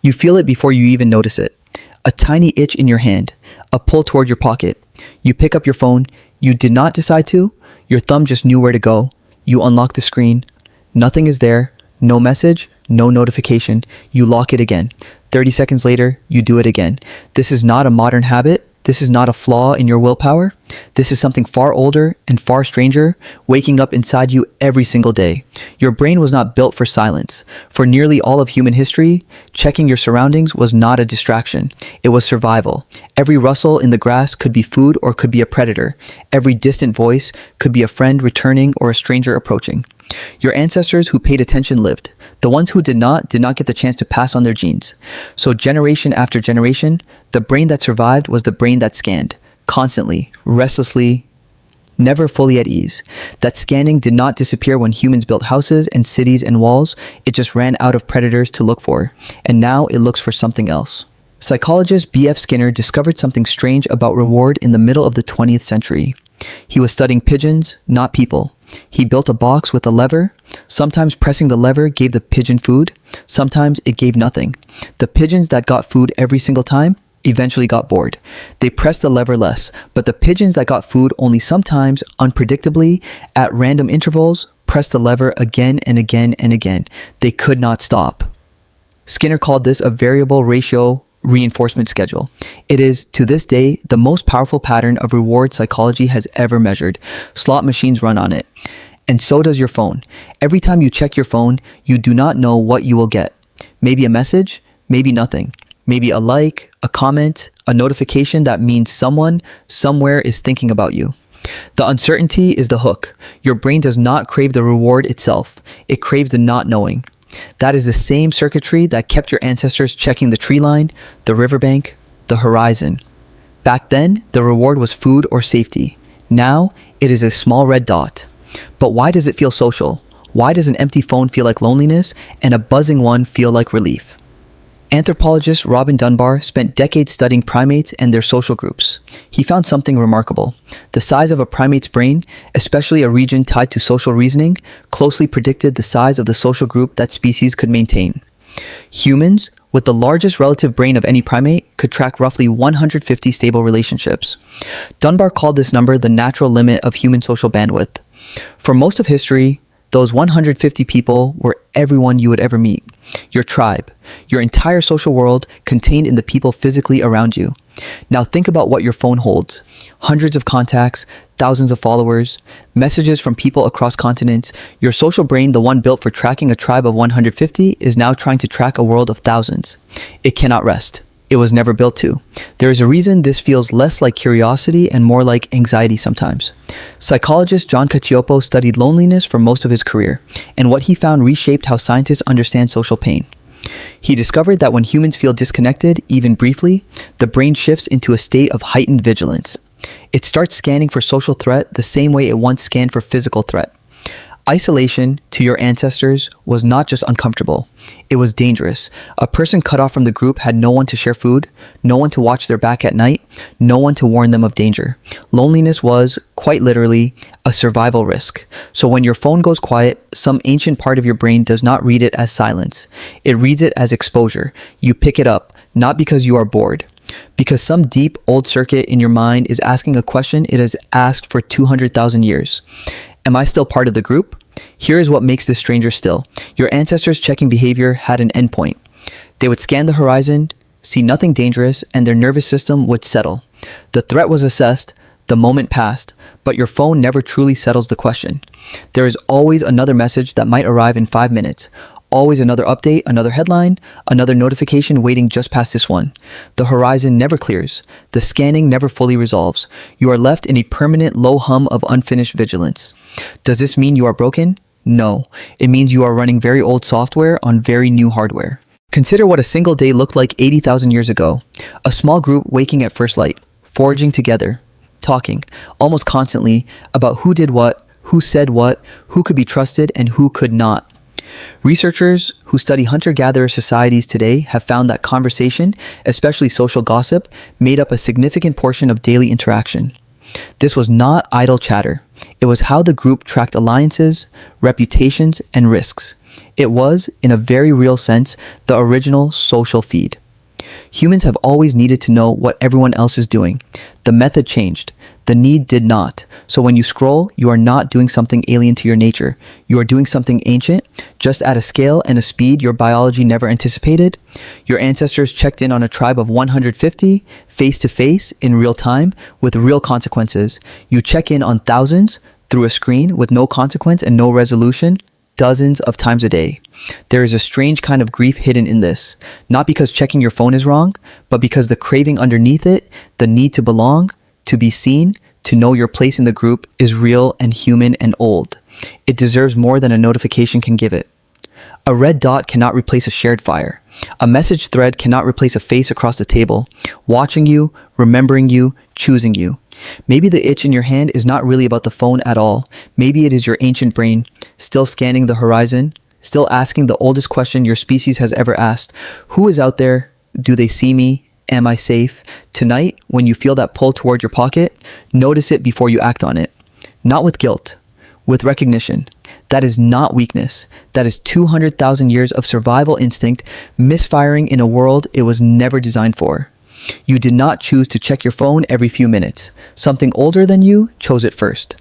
You feel it before you even notice it. A tiny itch in your hand, a pull toward your pocket. You pick up your phone. You did not decide to. Your thumb just knew where to go. You unlock the screen. Nothing is there. No message, no notification. You lock it again. 30 seconds later, you do it again. This is not a modern habit. This is not a flaw in your willpower. This is something far older and far stranger, waking up inside you every single day. Your brain was not built for silence. For nearly all of human history, checking your surroundings was not a distraction. It was survival. Every rustle in the grass could be food or could be a predator. Every distant voice could be a friend returning or a stranger approaching. Your ancestors who paid attention lived. The ones who did not get the chance to pass on their genes. So generation after generation, the brain that survived was the brain that scanned, constantly, restlessly, never fully at ease. That scanning did not disappear when humans built houses and cities and walls. It just ran out of predators to look for. And now it looks for something else. Psychologist B.F. Skinner discovered something strange about reward in the middle of the 20th century. He was studying pigeons, not people. He built a box with a lever. Sometimes pressing the lever gave the pigeon food. Sometimes it gave nothing. The pigeons that got food every single time eventually got bored. They pressed the lever less, but the pigeons that got food only sometimes, unpredictably, at random intervals, pressed the lever again and again and again. They could not stop. Skinner called this a variable ratio reinforcement schedule. It is, to this day, the most powerful pattern of reward psychology has ever measured. Slot machines run on it. And so does your phone. Every time you check your phone, you do not know what you will get. Maybe a message, maybe nothing. Maybe a like, a comment, a notification that means someone, somewhere is thinking about you. The uncertainty is the hook. Your brain does not crave the reward itself. It craves the not knowing. That is the same circuitry that kept your ancestors checking the tree line, the riverbank, the horizon. Back then, the reward was food or safety. Now, it is a small red dot. But why does it feel social? Why does an empty phone feel like loneliness and a buzzing one feel like relief? Anthropologist Robin Dunbar spent decades studying primates and their social groups. He found something remarkable. The size of a primate's brain, especially a region tied to social reasoning, closely predicted the size of the social group that species could maintain. Humans, with the largest relative brain of any primate, could track roughly 150 stable relationships. Dunbar called this number the natural limit of human social bandwidth. For most of history, those 150 people were everyone you would ever meet. Your tribe, your entire social world contained in the people physically around you. Now think about what your phone holds. Hundreds of contacts, thousands of followers, messages from people across continents. Your social brain, the one built for tracking a tribe of 150, is now trying to track a world of thousands. It cannot rest. It was never built to. There is a reason this feels less like curiosity and more like anxiety sometimes. Psychologist John Cacioppo studied loneliness for most of his career, and what he found reshaped how scientists understand social pain. He discovered that when humans feel disconnected, even briefly, the brain shifts into a state of heightened vigilance. It starts scanning for social threat the same way it once scanned for physical threat. Isolation, to your ancestors, was not just uncomfortable. It was dangerous. A person cut off from the group had no one to share food, no one to watch their back at night, no one to warn them of danger. Loneliness was, quite literally, a survival risk. So when your phone goes quiet, some ancient part of your brain does not read it as silence. It reads it as exposure. You pick it up, not because you are bored, because some deep old circuit in your mind is asking a question it has asked for 200,000 years. Am I still part of the group? Here is what makes this stranger still. Your ancestors' checking behavior had an endpoint. They would scan the horizon, see nothing dangerous, and their nervous system would settle. The threat was assessed, the moment passed, but your phone never truly settles the question. There is always another message that might arrive in 5 minutes. Always another update, another headline, another notification waiting just past this one. The horizon never clears. The scanning never fully resolves. You are left in a permanent low hum of unfinished vigilance. Does this mean you are broken? No. It means you are running very old software on very new hardware. Consider what a single day looked like 80,000 years ago. A small group waking at first light, foraging together, talking, almost constantly, about who did what, who said what, who could be trusted, and who could not. Researchers who study hunter-gatherer societies today have found that conversation, especially social gossip, made up a significant portion of daily interaction. This was not idle chatter. It was how the group tracked alliances, reputations, and risks. It was, in a very real sense, the original social feed. Humans have always needed to know what everyone else is doing. The method changed. The need did not. So when you scroll, you are not doing something alien to your nature. You are doing something ancient, just at a scale and a speed your biology never anticipated. Your ancestors checked in on a tribe of 150, face to face, in real time, with real consequences. You check in on thousands through a screen with no consequence and no resolution, dozens of times a day. There is a strange kind of grief hidden in this, not because checking your phone is wrong, but because the craving underneath it, the need to belong, to be seen, to know your place in the group, is real and human and old. It deserves more than a notification can give it. A red dot cannot replace a shared fire. A message thread cannot replace a face across the table, watching you, remembering you, choosing you. Maybe the itch in your hand is not really about the phone at all. Maybe it is your ancient brain, still scanning the horizon, still asking the oldest question your species has ever asked. Who is out there? Do they see me? Am I safe? Tonight, when you feel that pull toward your pocket, notice it before you act on it. Not with guilt, with recognition. That is not weakness. That is 200,000 years of survival instinct misfiring in a world it was never designed for. You did not choose to check your phone every few minutes. Something older than you chose it first.